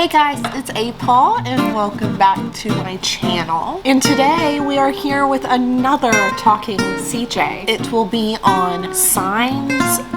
Hey guys, it's ayebeepeee and welcome back to my channel. And today we are here with another talking CJ. It will be on signs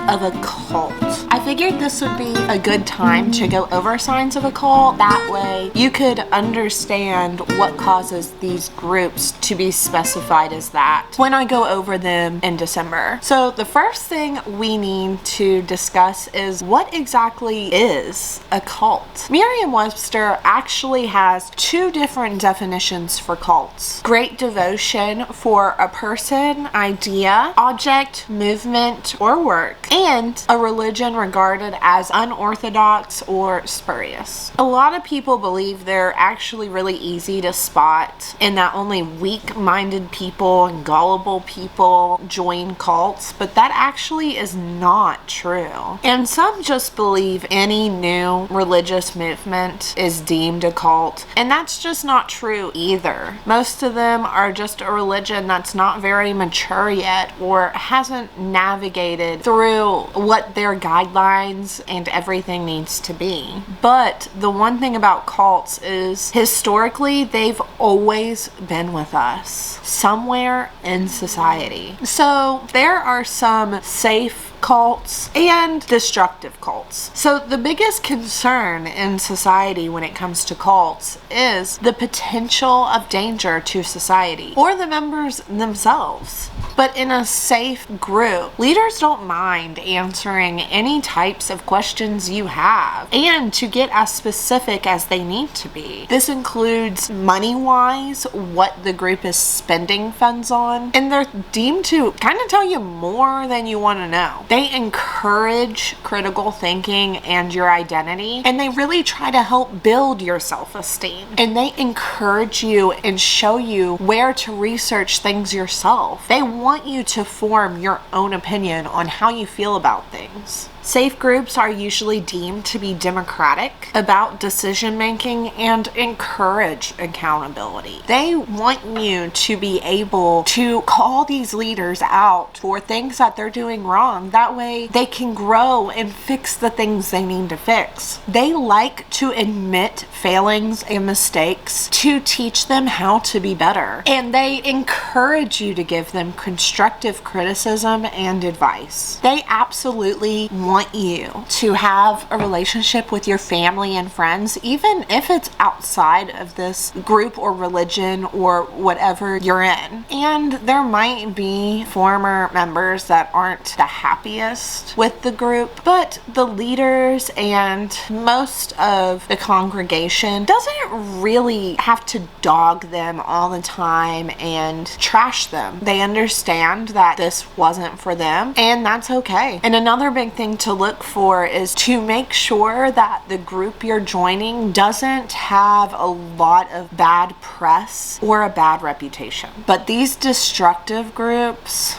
of a cult. I figured this would be a good time to go over signs of a cult. That way you could understand what causes these groups to be specified as that when I go over them in December. So the first thing we need to discuss is what exactly is a cult. Merriam-Webster actually has two different definitions for cults. Great devotion for a person, idea, object, movement, or work, and a religion regarded as unorthodox or spurious. A lot of people believe they're actually really easy to spot and that only weak-minded people and gullible people join cults, but that actually is not true. And some just believe any new religious movement is deemed a cult, and that's just not true either. Most of them are just a religion that's not very mature yet or hasn't navigated through what their guidelines and everything needs to be. But the one thing about cults is historically they've always been with us somewhere in society. So there are some safe cults and destructive cults. So the biggest concern in society when it comes to cults is the potential of danger to society or the members themselves. But in a safe group, leaders don't mind answering any types of questions you have and to get as specific as they need to be. This includes money-wise, what the group is spending funds on, and they're deemed to kind of tell you more than you want to know. They encourage critical thinking and your identity, and they really try to help build your self-esteem. And they encourage you and show you where to research things yourself. They want you to form your own opinion on how you feel about things. Safe groups are usually deemed to be democratic about decision making and encourage accountability. They want you to be able to call these leaders out for things that they're doing wrong. That way they can grow and fix the things they need to fix. They like to admit failings and mistakes to teach them how to be better. And they encourage you to give them constructive criticism and advice. They absolutely want you to have a relationship with your family and friends, even if it's outside of this group or religion or whatever you're in. And there might be former members that aren't the happiest with the group, but the leaders and most of the congregation doesn't really have to dog them all the time and trash them. They understand that this wasn't for them, and that's okay. And another big thing to look for is to make sure that the group you're joining doesn't have a lot of bad press or a bad reputation. But these destructive groups,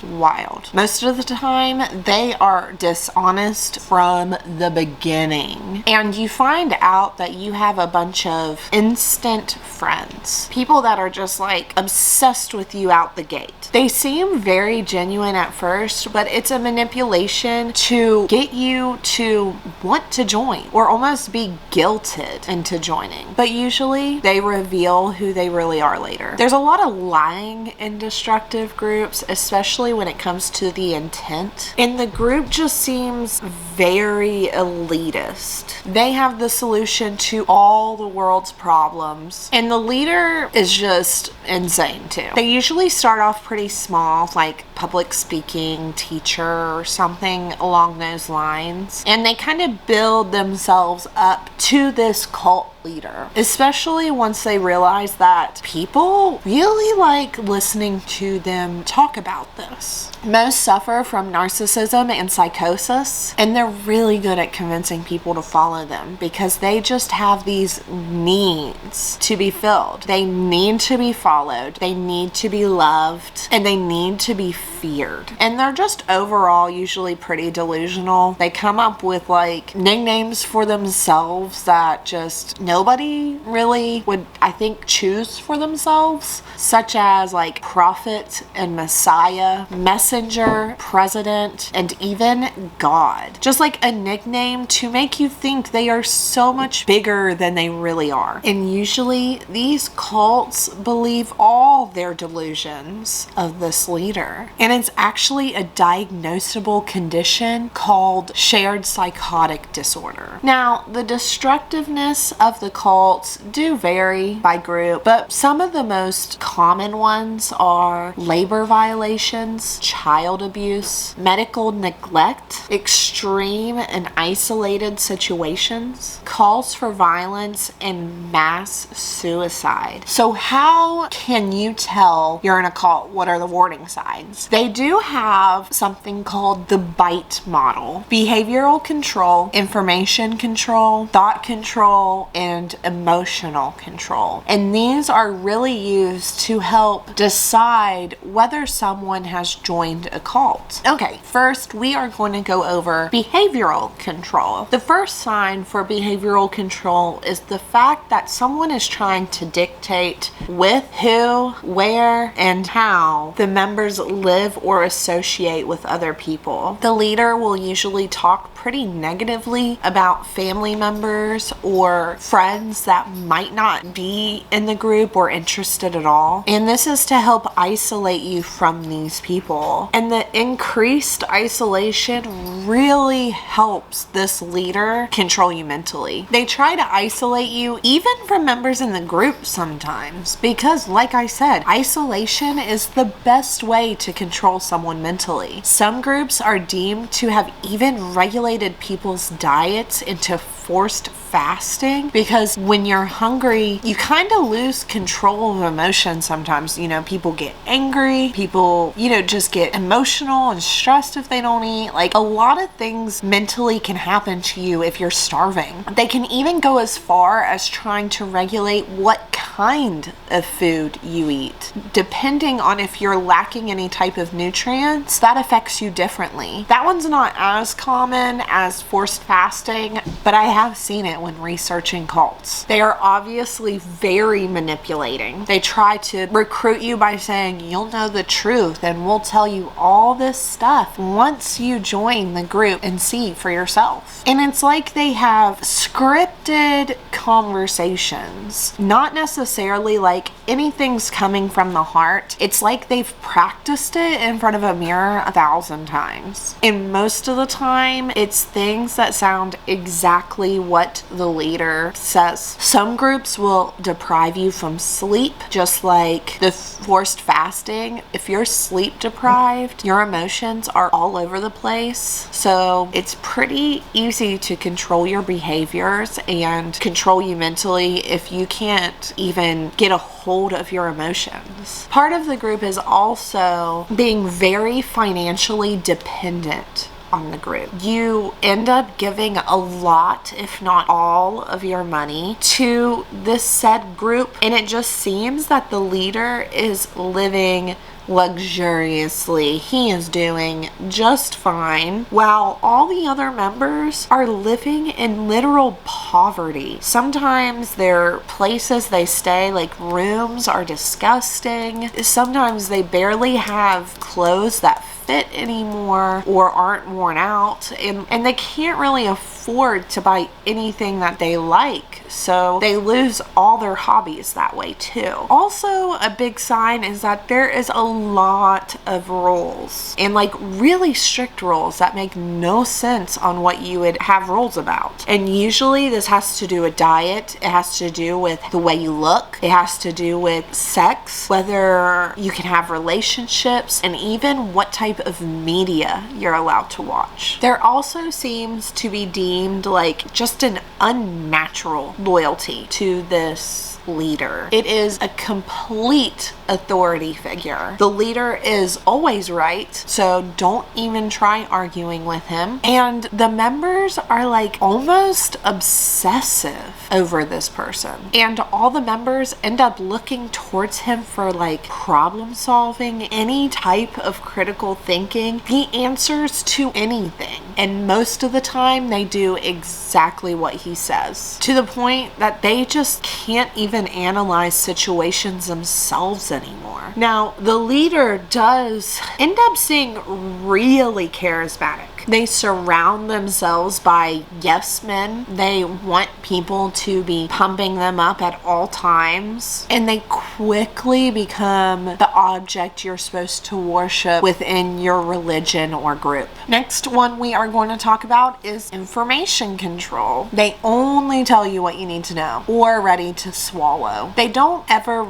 wild. Most of the time they are dishonest from the beginning, and you find out that you have a bunch of instant friends, people that are just like obsessed with you out the gate. They seem very genuine at first, but it's a manipulation to get you to want to join or almost be guilted into joining. But usually they reveal who they really are later. There's a lot of lying in destructive groups, especially when it comes to the intent, and the group just seems very elitist. They have the solution to all the world's problems, and the leader is just insane too. They usually start off pretty small, like public speaking, teacher, or something along those lines, and they kind of build themselves up to this cult leader, especially once they realize that people really like listening to them talk about this. Most suffer from narcissism and psychosis, and they're really good at convincing people to follow them because they just have these needs to be filled. They need to be followed, they need to be loved, and they need to be feared. And they're just overall usually pretty delusional. They come up with like nicknames for themselves that just nobody really would, I think, choose for themselves, such as like prophet and messiah, messenger, president, and even God. Just like a nickname to make you think they are so much bigger than they really are. And usually these cults believe all their delusions of this leader. And it's actually a diagnosable condition called shared psychotic disorder. Now, the destructiveness of the cults do vary by group, but some of the most common ones are labor violations, child abuse, medical neglect, extreme and isolated situations, calls for violence, and mass suicide. So how can you tell you're in a cult? What are the warning signs? They do have something called the BITE model: behavioral control, information control, thought control, and emotional control. And these are really used to help decide whether someone has joined a cult. Okay, first we are going to go over behavioral control. The first sign for behavioral control is the fact that someone is trying to dictate with who, where, and how the members live or associate with other people. The leader will usually talk pretty negatively about family members or friends that might not be in the group or interested at all. And this is to help isolate you from these people. And the increased isolation really helps this leader control you mentally. They try to isolate you even from members in the group sometimes, because like I said, isolation is the best way to control someone mentally. Some groups are deemed to have even regulated people's diets into forced fasting, because when you're hungry, you kind of lose control of emotion sometimes. You know, people get angry, people, you know, just get emotional and stressed if they don't eat. Like, a lot of things mentally can happen to you if you're starving. They can even go as far as trying to regulate what kind of food you eat. Depending on if you're lacking any type of nutrients, that affects you differently. That one's not as common as forced fasting, but I have seen it when researching cults. They are obviously very manipulating. They try to recruit you by saying, you'll know the truth and we'll tell you all this stuff once you join the group and see for yourself. And it's like they have scripted conversations, not necessarily like anything's coming from the heart. It's like they've practiced it in front of a mirror 1,000 times. And most of the time, it's things that sound exactly what the leader says. Some groups will deprive you from sleep, just like the forced fasting. If you're sleep deprived, your emotions are all over the place. So it's pretty easy to control your behaviors and control you mentally if you can't even get a hold of your emotions. Part of the group is also being very financially dependent on the group. You end up giving a lot, if not all, of your money to this said group, and it just seems that the leader is living luxuriously. He is doing just fine, while all the other members are living in literal poverty. Sometimes their places they stay, like rooms, are disgusting. Sometimes they barely have clothes that fit anymore or aren't worn out, and they can't really afford to buy anything that they like, so they lose all their hobbies that way too. Also, a big sign is that there is a lot of rules, and like really strict rules that make no sense on what you would have rules about. And usually this has to do with diet, it has to do with the way you look, it has to do with sex, whether you can have relationships, and even what type of media you're allowed to watch. There also seems to be deemed like just an unnatural loyalty to this leader. It is a complete authority figure. The leader is always right, so don't even try arguing with him. And the members are like almost obsessive over this person. And all the members end up looking towards him for like problem solving, any type of critical thinking, the answers to anything. and most of the time they do exactly what he says, to the point that they just can't even analyze situations themselves anymore. Now, the leader does end up being really charismatic. They surround themselves by yes men. They want people to be pumping them up at all times, and they quickly become the object you're supposed to worship within your religion or group. Next one we are going to talk about is information control. They only tell you what you need to know or are ready to swallow. They don't ever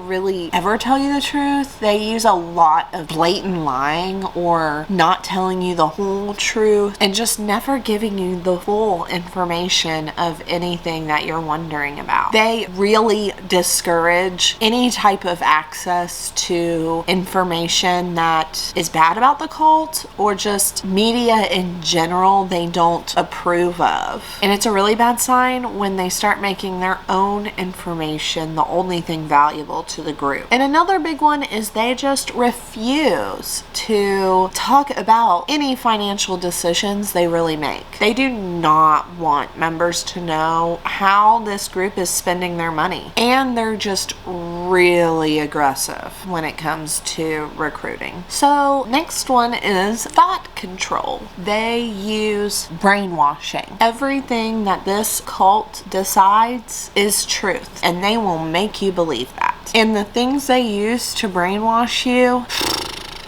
tell you the truth. They use a lot of blatant lying or not telling you the whole truth and just never giving you the full information of anything that you're wondering about. They really discourage any type of access to information that is bad about the cult or just media in general they don't approve of. And it's a really bad sign when they start making their own information the only thing valuable to the group. And another big one is they just refuse to talk about any financial decisions they really make. They do not want members to know how this group is spending their money. And they're just really aggressive when it comes to recruiting. So next one is thought control. They use brainwashing. Everything that this cult decides is truth, and they will make you believe that. And the things they use to brainwash you: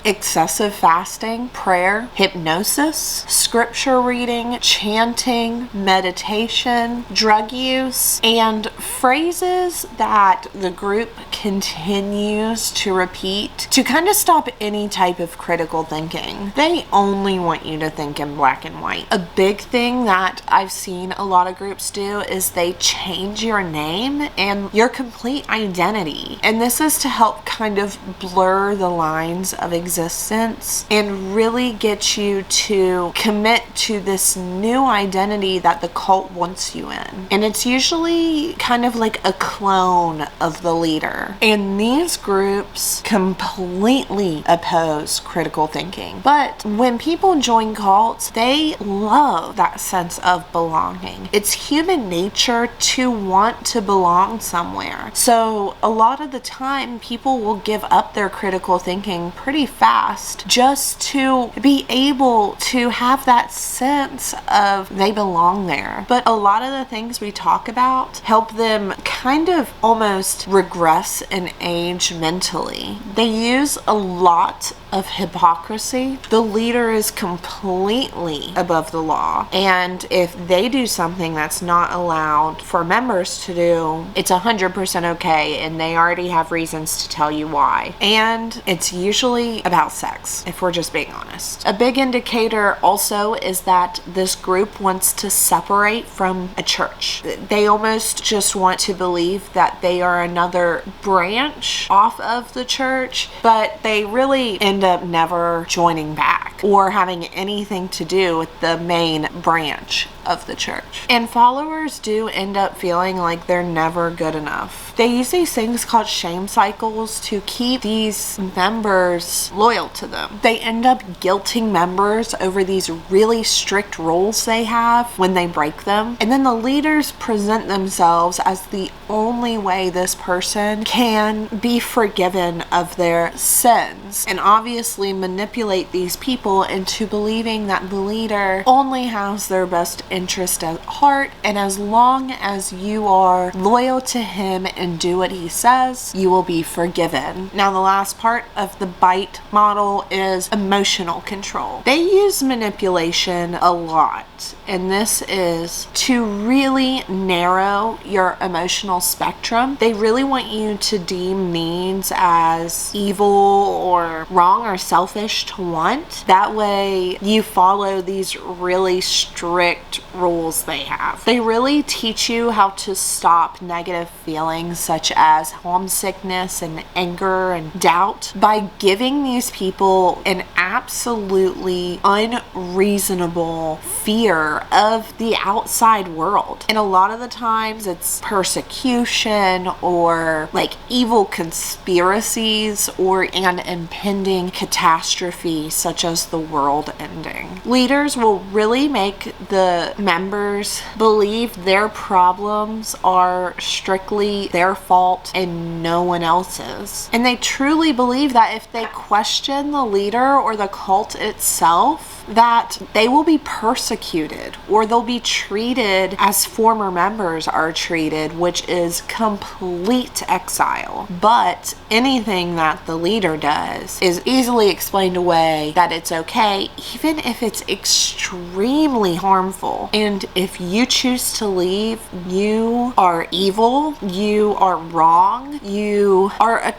excessive fasting, prayer, hypnosis, scripture reading, chanting, meditation, drug use, and phrases that the group continues to repeat to kind of stop any type of critical thinking. They only want you to think in black and white. A big thing that I've seen a lot of groups do is they change your name and your complete identity. And this is to help kind of blur the lines of existence and really get you to commit to this new identity that the cult wants you in. And it's usually kind of like a clone of the leader. And these groups completely oppose critical thinking. But when people join cults, they love that sense of belonging. It's human nature to want to belong somewhere. So a lot of the time, people will give up their critical thinking pretty fast just to be able to have that sense of they belong there. But a lot of the things we talk about help them kind of almost regress in age mentally. They use a lot of hypocrisy. The leader is completely above the law, and if they do something that's not allowed for members to do, it's 100% okay, and they already have reasons to tell you why. And it's usually about sex, if we're just being honest. A big indicator also is that this group wants to separate from a church. They almost just want to believe that they are another branch off of the church, but they really end up never joining back or having anything to do with the main branch of the church. And followers do end up feeling like they're never good enough. They use these things called shame cycles to keep these members loyal to them. They end up guilting members over these really strict rules they have when they break them. And then the leaders present themselves as the only way this person can be forgiven of their sins, and obviously manipulate these people into believing that the leader only has their best interest at heart, and as long as you are loyal to him and do what he says, you will be forgiven. Now, the last part of the bite model is emotional control. They use manipulation a lot, and this is to really narrow your emotional spectrum. They really want you to deem needs as evil or wrong or selfish to want. That way you follow these really strict strict rules they have. They really teach you how to stop negative feelings such as homesickness and anger and doubt by giving these people an absolutely unreasonable fear of the outside world. And a lot of the times it's persecution or like evil conspiracies or an impending catastrophe such as the world ending. Leaders will really make the members believe their problems are strictly their fault and no one else's. And they truly believe that if they question the leader or the cult itself, that they will be persecuted or they'll be treated as former members are treated, which is complete exile. But anything that the leader does is easily explained away that it's okay, even if it's extremely harmful. And if you choose to leave, you are evil, you are wrong, you are a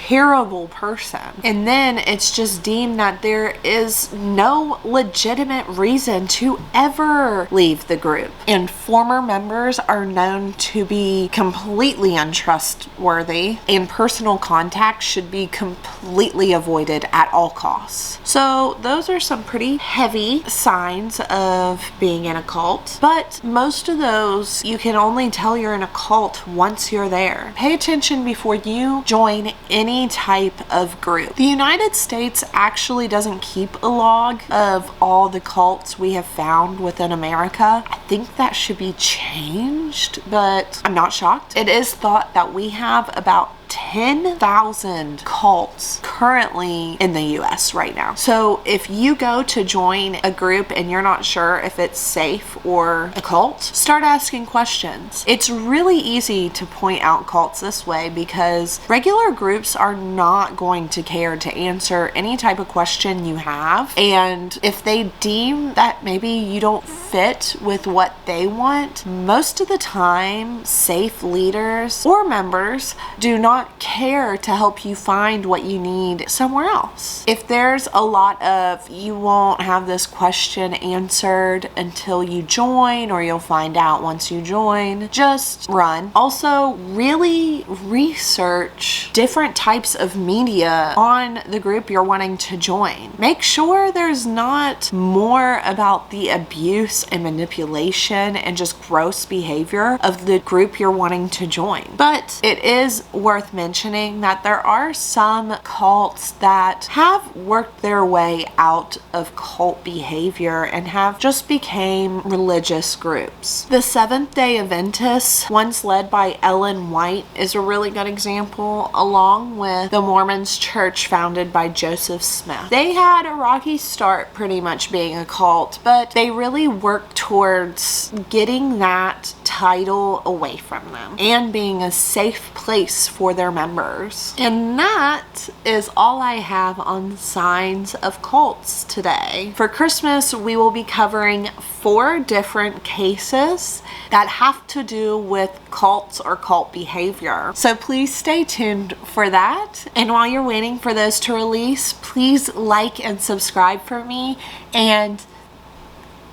terrible person. And then it's just deemed that there is no legitimate reason to ever leave the group. And former members are known to be completely untrustworthy, and personal contact should be completely avoided at all costs. So those are some pretty heavy signs of being in a cult, but most of those you can only tell you're in a cult once you're there. Pay attention before you join any type of group. The United States actually doesn't keep a log of all the cults we have found within America. I think that should be changed, but I'm not shocked. It is thought that we have about 10,000 cults currently in the US right now. So if you go to join a group and you're not sure if it's safe or a cult, start asking questions. It's really easy to point out cults this way because regular groups are not going to care to answer any type of question you have. And if they deem that maybe you don't fit with what they want, most of the time safe leaders or members do not care to help you find what you need somewhere else. If there's a lot of you won't have this question answered until you join or you'll find out once you join, just run. Also, really research different types of media on the group you're wanting to join. Make sure there's not more about the abuse and manipulation and just gross behavior of the group you're wanting to join. But it is worth mentioning that there are some cults that have worked their way out of cult behavior and have just became religious groups. The Seventh-day Adventists, once led by Ellen White, is a really good example, along with the Mormons church founded by Joseph Smith. They had a rocky start pretty much being a cult, but they really worked towards getting that title away from them and being a safe place for their members. And that is all I have on signs of cults today. For Christmas, we will be covering 4 different cases that have to do with cults or cult behavior. So please stay tuned for that. And while you're waiting for those to release, please like and subscribe for me and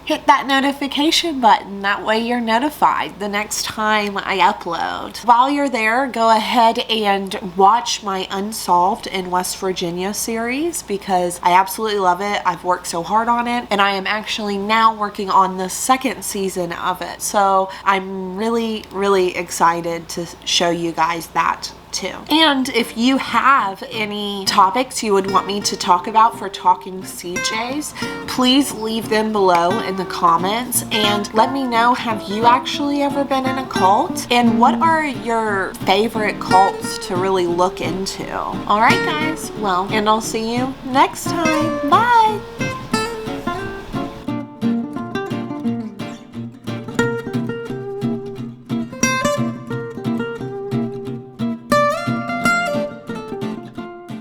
hit that notification button. That way you're notified the next time I upload. While you're there, go ahead and watch my Unsolved in West Virginia series because I absolutely love it. I've worked so hard on it and I am actually now working on the 2nd season of it. So I'm really, really excited to show you guys that too. And if you have any topics you would want me to talk about for Talking CJs, please leave them below in the comments and let me know, have you actually ever been in a cult? And what are your favorite cults to really look into? Alright guys, well, and I'll see you next time. Bye!